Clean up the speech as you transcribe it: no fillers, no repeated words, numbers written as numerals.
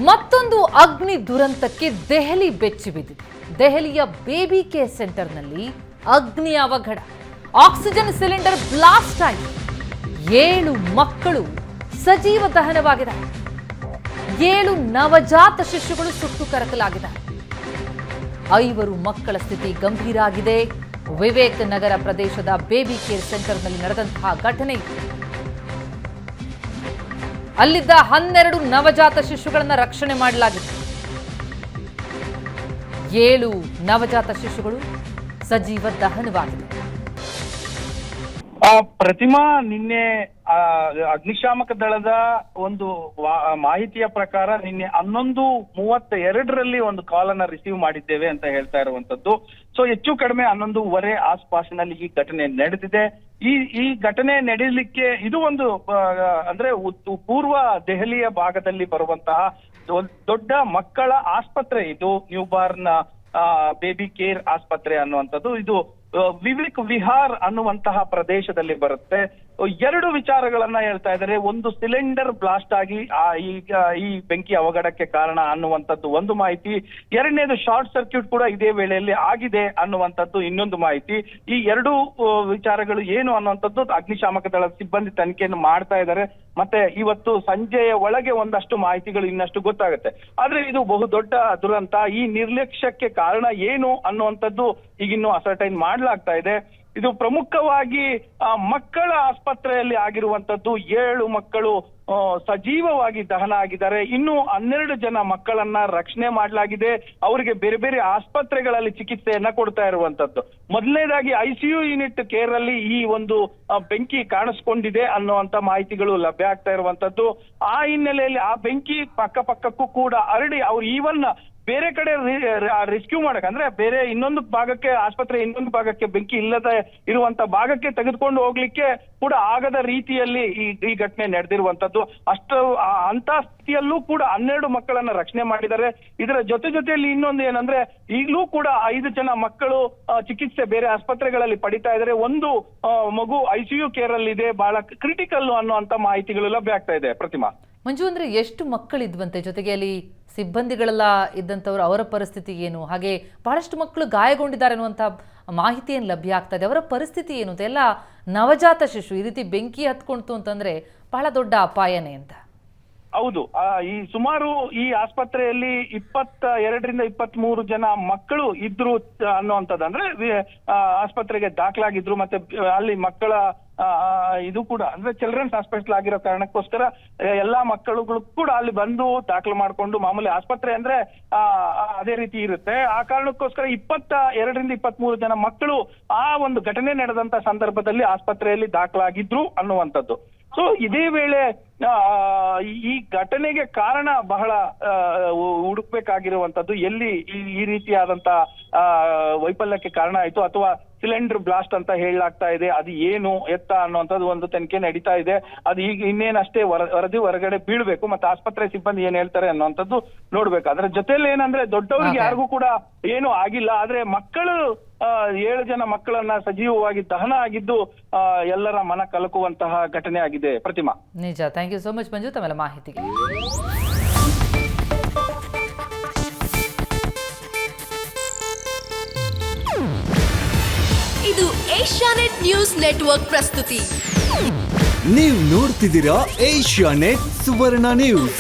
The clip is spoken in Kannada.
ಮತ್ತೊಂದು ಅಗ್ನಿ ದುರಂತಕ್ಕೆ ದೆಹಲಿ ಬೆಚ್ಚಿ ಬಿದ್ದಿದೆ. ದೆಹಲಿಯ ಬೇಬಿ ಕೇರ್ ಸೆಂಟರ್ನಲ್ಲಿ ಅಗ್ನಿ ಅವಘಡ. ಆಕ್ಸಿಜನ್ ಸಿಲಿಂಡರ್ ಬ್ಲಾಸ್ಟ್ ಆಗಿ 7 ಮಕ್ಕಳು ಸಜೀವ ದಹನವಾಗಿದ್ದಾರೆ. 7 ನವಜಾತ ಶಿಶುಗಳು ಸುಟ್ಟು ಕರಕಲಾಗಿದ್ದಾರೆ. 5 ಮಕ್ಕಳ ಸ್ಥಿತಿ ಗಂಭೀರ ಆಗಿದೆ. ವಿವೇಕ್ ನಗರ ಪ್ರದೇಶದ ಬೇಬಿ ಕೇರ್ ಸೆಂಟರ್ನಲ್ಲಿ ನಡೆದಂತಹ ಘಟನೆ. ಅಲ್ಲಿದ್ದ 12 ನವಜಾತ ಶಿಶುಗಳನ್ನು ರಕ್ಷಣೆ ಮಾಡಲಾಗಿದೆ. 7 ನವಜಾತ ಶಿಶುಗಳು ಸಜೀವ ದಹನವಾಗಿದೆ. ಪ್ರತಿಮಾ, ನಿನ್ನೆ ಅಗ್ನಿಶಾಮಕ ದಳದ ಒಂದು ಮಾಹಿತಿಯ ಪ್ರಕಾರ ನಿನ್ನೆ 11:32 ಒಂದು ಕಾಲ್ ಅನ್ನ ರಿಸೀವ್ ಮಾಡಿದ್ದೇವೆ ಅಂತ ಹೇಳ್ತಾ ಇರುವಂತದ್ದು. ಸೊ ಹೆಚ್ಚು ಕಡಿಮೆ 11:15 ಆಸ್ಪಾಸಿನಲ್ಲಿ ಈ ಘಟನೆ ನಡೆದಿದೆ. ಈ ಘಟನೆ ನಡೆಯಲಿಕ್ಕೆ ಇದು ಒಂದು ಅಂದ್ರೆ ಪೂರ್ವ ದೆಹಲಿಯ ಭಾಗದಲ್ಲಿ ಬರುವಂತಹ ದೊಡ್ಡ ಮಕ್ಕಳ ಆಸ್ಪತ್ರೆ. ಇದು ನ್ಯೂ ಬಾರ್ನ್ ಬೇಬಿ ಕೇರ್ ಆಸ್ಪತ್ರೆ ಅನ್ನುವಂಥದ್ದು. ಇದು ವಿವೇಕ್ ವಿಹಾರ್ ಅನ್ನುವಂತಹ ಪ್ರದೇಶದಲ್ಲಿ ಬರುತ್ತೆ. 2 ವಿಚಾರಗಳನ್ನ ಹೇಳ್ತಾ ಇದ್ದಾರೆ. ಒಂದು, ಸಿಲಿಂಡರ್ ಬ್ಲಾಸ್ಟ್ ಆಗಿ ಈ ಬೆಂಕಿ ಅವಘಡಕ್ಕೆ ಕಾರಣ ಅನ್ನುವಂಥದ್ದು ಒಂದು ಮಾಹಿತಿ. 2ನೇದು, ಶಾರ್ಟ್ ಸರ್ಕ್ಯೂಟ್ ಕೂಡ ಇದೇ ವೇಳೆಯಲ್ಲಿ ಆಗಿದೆ ಅನ್ನುವಂಥದ್ದು ಇನ್ನೊಂದು ಮಾಹಿತಿ. ಈ 2 ವಿಚಾರಗಳು ಏನು ಅನ್ನುವಂಥದ್ದು ಅಗ್ನಿಶಾಮಕ ದಳದ ಸಿಬ್ಬಂದಿ ತನಿಖೆಯನ್ನು ಮಾಡ್ತಾ ಇದ್ದಾರೆ. ಮತ್ತೆ ಇವತ್ತು ಸಂಜೆಯ ಒಳಗೆ ಒಂದಷ್ಟು ಮಾಹಿತಿಗಳು ಇನ್ನಷ್ಟು ಗೊತ್ತಾಗುತ್ತೆ. ಆದ್ರೆ ಇದು ಬಹುದೊಡ್ಡ ದುರಂತ. ಈ ನಿರ್ಲಕ್ಷ್ಯಕ್ಕೆ ಕಾರಣ ಏನು ಅನ್ನುವಂಥದ್ದು ಈಗಿನ್ನೂ ಅಸರ್ಟೈನ್ ಮಾಡ್ಲಾಗ್ತಾ ಇದೆ. ಇದು ಪ್ರಮುಖವಾಗಿ ಮಕ್ಕಳ ಆಸ್ಪತ್ರೆಯಲ್ಲಿ ಆಗಿರುವಂತದ್ದು. 7 ಮಕ್ಕಳು ಸಜೀವವಾಗಿ ದಹನ ಆಗಿದ್ದಾರೆ. ಇನ್ನು 12 ಜನ ಮಕ್ಕಳನ್ನ ರಕ್ಷಣೆ ಮಾಡಲಾಗಿದೆ. ಅವರಿಗೆ ಬೇರೆ ಬೇರೆ ಆಸ್ಪತ್ರೆಗಳಲ್ಲಿ ಚಿಕಿತ್ಸೆಯನ್ನ ಕೊಡ್ತಾ ಇರುವಂತದ್ದು. ಮೊದಲನೇದಾಗಿ ICU ಯೂನಿಟ್ ಕೇರ್ ಅಲ್ಲಿ ಈ ಒಂದು ಬೆಂಕಿ ಕಾಣಿಸ್ಕೊಂಡಿದೆ ಅನ್ನುವಂತ ಮಾಹಿತಿಗಳು ಲಭ್ಯ ಆಗ್ತಾ ಇರುವಂತದ್ದು. ಆ ಹಿನ್ನೆಲೆಯಲ್ಲಿ ಆ ಬೆಂಕಿ ಪಕ್ಕಕ್ಕೂ ಕೂಡ ಹರಡಿ ಅವ್ರು ಈವನ್ ಬೇರೆ ಕಡೆ ರೆಸ್ಕ್ಯೂ ಮಾಡಕ್, ಅಂದ್ರೆ ಬೇರೆ ಇನ್ನೊಂದು ಭಾಗಕ್ಕೆ, ಆಸ್ಪತ್ರೆ ಇನ್ನೊಂದು ಭಾಗಕ್ಕೆ, ಬೆಂಕಿ ಇಲ್ಲದೆ ಇರುವಂತ ಭಾಗಕ್ಕೆ ತೆಗೆದುಕೊಂಡು ಹೋಗ್ಲಿಕ್ಕೆ ಕೂಡ ಆಗದ ರೀತಿಯಲ್ಲಿ ಈ ಘಟನೆ ನಡೆದಿರುವಂತದ್ದು. ಅಂತ ಸ್ಥಿತಿಯಲ್ಲೂ ಕೂಡ 12 ಮಕ್ಕಳನ್ನ ರಕ್ಷಣೆ ಮಾಡಿದ್ದಾರೆ. ಇದರ ಜೊತೆಯಲ್ಲಿ ಇನ್ನೊಂದು ಏನಂದ್ರೆ, ಈಗಲೂ ಕೂಡ 5 ಜನ ಮಕ್ಕಳು ಚಿಕಿತ್ಸೆ ಬೇರೆ ಆಸ್ಪತ್ರೆಗಳಲ್ಲಿ ಪಡಿತಾ ಇದ್ದಾರೆ. ಒಂದು ಮಗು ICU ಕೇರ್ ಅಲ್ಲಿ ಇದೆ, ಬಹಳ ಕ್ರಿಟಿಕಲ್ ಅನ್ನುವಂತ ಮಾಹಿತಿಗಳು ಲಭ್ಯ ಆಗ್ತಾ ಇದೆ. ಪ್ರತಿಮಾ, ಮಂಜು, ಅಂದ್ರೆ ಎಷ್ಟು ಮಕ್ಕಳಿದ್ವಂತೆ? ಜೊತೆಗೆ ಅಲ್ಲಿ ಸಿಬ್ಬಂದಿಗಳೆಲ್ಲ ಇದ್ದಂಥವ್ರು, ಅವರ ಪರಿಸ್ಥಿತಿ ಏನು? ಹಾಗೆ ಬಹಳಷ್ಟು ಮಕ್ಕಳು ಗಾಯಗೊಂಡಿದ್ದಾರೆ ಅನ್ನುವಂಥ ಮಾಹಿತಿ ಏನು ಲಭ್ಯ ಆಗ್ತಾ ಇದೆ? ಅವರ ಪರಿಸ್ಥಿತಿ ಏನು ಅಂತ? ಎಲ್ಲ ನವಜಾತ ಶಿಶು ಈ ರೀತಿ ಬೆಂಕಿ ಹತ್ಕೊಂತು ಅಂತಂದ್ರೆ ಬಹಳ ದೊಡ್ಡ ಅಪಾಯನೇ ಅಂತ. ಹೌದು. ಈ ಸುಮಾರು ಈ ಆಸ್ಪತ್ರೆಯಲ್ಲಿ 22ರಿಂದ 23 ಜನ ಮಕ್ಕಳು ಇದ್ರು ಅನ್ನುವಂಥದ್ದು. ಅಂದ್ರೆ ಆಸ್ಪತ್ರೆಗೆ ದಾಖಲಾಗಿದ್ರು. ಮತ್ತೆ ಅಲ್ಲಿ ಮಕ್ಕಳ ಇದು ಕೂಡ ಅಂದ್ರೆ ಚಿಲ್ಡ್ರನ್ಸ್ ಹಾಸ್ಪಿಟಲ್ ಆಗಿರೋ ಕಾರಣಕ್ಕೋಸ್ಕರ ಎಲ್ಲಾ ಮಕ್ಕಳುಗಳು ಕೂಡ ಅಲ್ಲಿ ಬಂದು ದಾಖಲು ಮಾಡ್ಕೊಂಡು, ಮಾಮೂಲಿ ಆಸ್ಪತ್ರೆ ಅಂದ್ರೆ ಅದೇ ರೀತಿ ಇರುತ್ತೆ. ಆ ಕಾರಣಕ್ಕೋಸ್ಕರ 22ರಿಂದ 23 ಜನ ಮಕ್ಕಳು ಆ ಒಂದು ಘಟನೆ ನಡೆದಂತ ಸಂದರ್ಭದಲ್ಲಿ ಆಸ್ಪತ್ರೆಯಲ್ಲಿ ದಾಖಲಾಗಿದ್ರು ಅನ್ನುವಂಥದ್ದು. ಸೊ ಇದೇ ವೇಳೆ ಈ ಘಟನೆಗೆ ಕಾರಣ ಬಹಳ ಹುಡುಕ್ಬೇಕಾಗಿರುವಂತದ್ದು. ಎಲ್ಲಿ ಈ ರೀತಿಯಾದಂತ ವೈಫಲ್ಯಕ್ಕೆ ಕಾರಣ ಆಯ್ತು, ಅಥವಾ ಸಿಲಿಂಡರ್ ಬ್ಲಾಸ್ಟ್ ಅಂತ ಹೇಳಲಾಗ್ತಾ ಇದೆ, ಅದು ಏನು ಎತ್ತ ಅನ್ನುವಂಥದ್ದು ಒಂದು ತನಿಖೆ ನಡೀತಾ ಇದೆ. ಅದು ಈಗ ಇನ್ನೇನಷ್ಟೇ ವರದಿ ಹೊರಗಡೆ ಬೀಳ್ಬೇಕು. ಮತ್ತೆ ಆಸ್ಪತ್ರೆ ಸಿಬ್ಬಂದಿ ಏನ್ ಹೇಳ್ತಾರೆ ಅನ್ನುವಂಥದ್ದು ನೋಡ್ಬೇಕು. ಅದ್ರ ಜೊತೆಲಿ ಏನಂದ್ರೆ, ದೊಡ್ಡವರಿಗೆ ಯಾರಿಗೂ ಕೂಡ ಏನು ಆಗಿಲ್ಲ. ಆದ್ರೆ ಮಕ್ಕಳು 7 ಜನ ಮಕ್ಕಳನ್ನ ಸಜೀವವಾಗಿ ದಹನ ಆಗಿದ್ದು ಎಲ್ಲರ ಮನ ಕಲಕುವಂತಹ ಘಟನೆ ಆಗಿದೆ. ಪ್ರತಿಮಾ, ನಿಜ. ಥ್ಯಾಂಕ್ ಯು ಸೋ ಮಚ್ ಮಂಜು, ತಮ್ಮೆಲ್ಲ ಮಾಹಿತಿಗೆ. ಇದು ಏಷ್ಯಾನೆಟ್ ನ್ಯೂಸ್ ನೆಟ್ವರ್ಕ್ ಪ್ರಸ್ತುತಿ. ನೀವು ನೋಡ್ತಿದ್ದೀರಾ ಏಷ್ಯಾನೆಟ್ ಸುವರ್ಣ ನ್ಯೂಸ್.